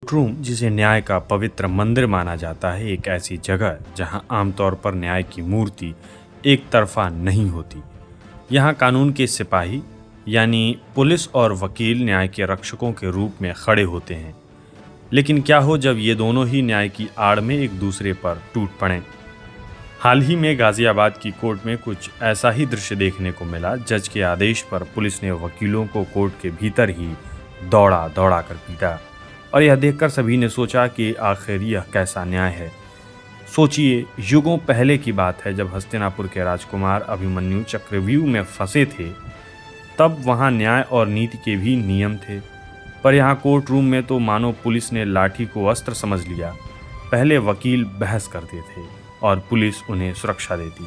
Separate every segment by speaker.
Speaker 1: Court room, जिसे न्याय का पवित्र मंदिर माना जाता है, एक ऐसी जगह जहां आमतौर पर न्याय की मूर्ति एक तरफा नहीं होती। यहाँ कानून के सिपाही यानी पुलिस और वकील न्याय के रक्षकों के रूप में खड़े होते हैं। लेकिन क्या हो जब ये दोनों ही न्याय की आड़ में एक दूसरे पर टूट पड़ें। हाल ही में गाजियाबाद की कोर्ट में कुछ ऐसा ही दृश्य देखने को मिला। जज के आदेश पर पुलिस ने वकीलों को कोर्ट के भीतर ही दौड़ा दौड़ा कर पीटा, और यह देखकर सभी ने सोचा कि आखिर यह कैसा न्याय है। सोचिए, युगों पहले की बात है जब हस्तिनापुर के राजकुमार अभिमन्यु चक्रव्यूह में फंसे थे। तब वहाँ न्याय और नीति के भी नियम थे, पर यहाँ कोर्ट रूम में तो मानो पुलिस ने लाठी को अस्त्र समझ लिया। पहले वकील बहस करते थे और पुलिस उन्हें सुरक्षा देती,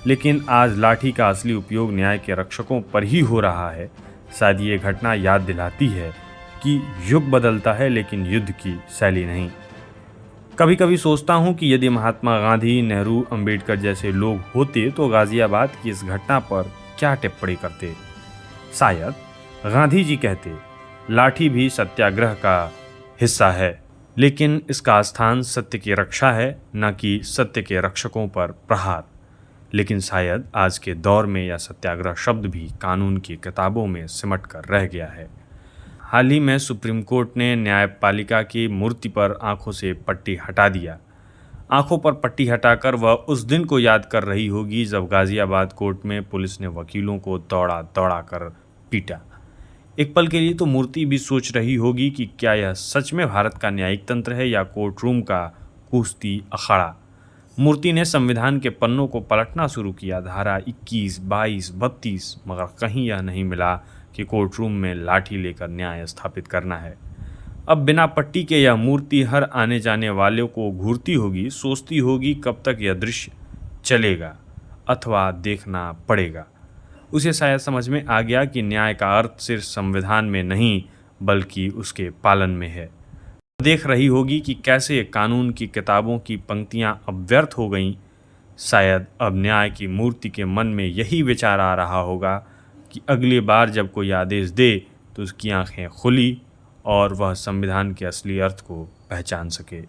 Speaker 1: लेकिन आज लाठी का असली उपयोग न्याय के रक्षकों पर ही हो रहा है। शायद ये घटना याद दिलाती है कि युग बदलता है लेकिन युद्ध की शैली नहीं। कभी कभी सोचता हूँ कि यदि महात्मा गांधी, नेहरू, अंबेडकर जैसे लोग होते तो गाजियाबाद की इस घटना पर क्या टिप्पणी करते। शायद गांधी जी कहते, लाठी भी सत्याग्रह का हिस्सा है, लेकिन इसका स्थान सत्य की रक्षा है, न कि सत्य के रक्षकों पर प्रहार। लेकिन शायद आज के दौर में यह सत्याग्रह शब्द भी कानून की किताबों में सिमट कर रह गया है। हाल ही में सुप्रीम कोर्ट ने न्यायपालिका की मूर्ति पर आंखों से पट्टी हटा दिया। आंखों पर पट्टी हटाकर वह उस दिन को याद कर रही होगी जब गाजियाबाद कोर्ट में पुलिस ने वकीलों को दौड़ा दौड़ा कर पीटा। एक पल के लिए तो मूर्ति भी सोच रही होगी कि क्या यह सच में भारत का न्यायिक तंत्र है या कोर्ट रूम का कुश्ती अखाड़ा। मूर्ति ने संविधान के पन्नों को पलटना शुरू किया, धारा 21, 22, 32, मगर कहीं यह नहीं मिला कि कोर्ट रूम में लाठी लेकर न्याय स्थापित करना है। अब बिना पट्टी के यह मूर्ति हर आने जाने वालों को घूरती होगी, सोचती होगी कब तक यह दृश्य चलेगा अथवा देखना पड़ेगा। उसे शायद समझ में आ गया कि न्याय का अर्थ सिर्फ संविधान में नहीं बल्कि उसके पालन में है। देख रही होगी कि कैसे कानून की किताबों की पंक्तियां अब व्यर्थ हो गईं। शायद अब न्याय की मूर्ति के मन में यही विचार आ रहा होगा कि अगली बार जब कोई आदेश दे तो उसकी आंखें खुली और वह संविधान के असली अर्थ को पहचान सके।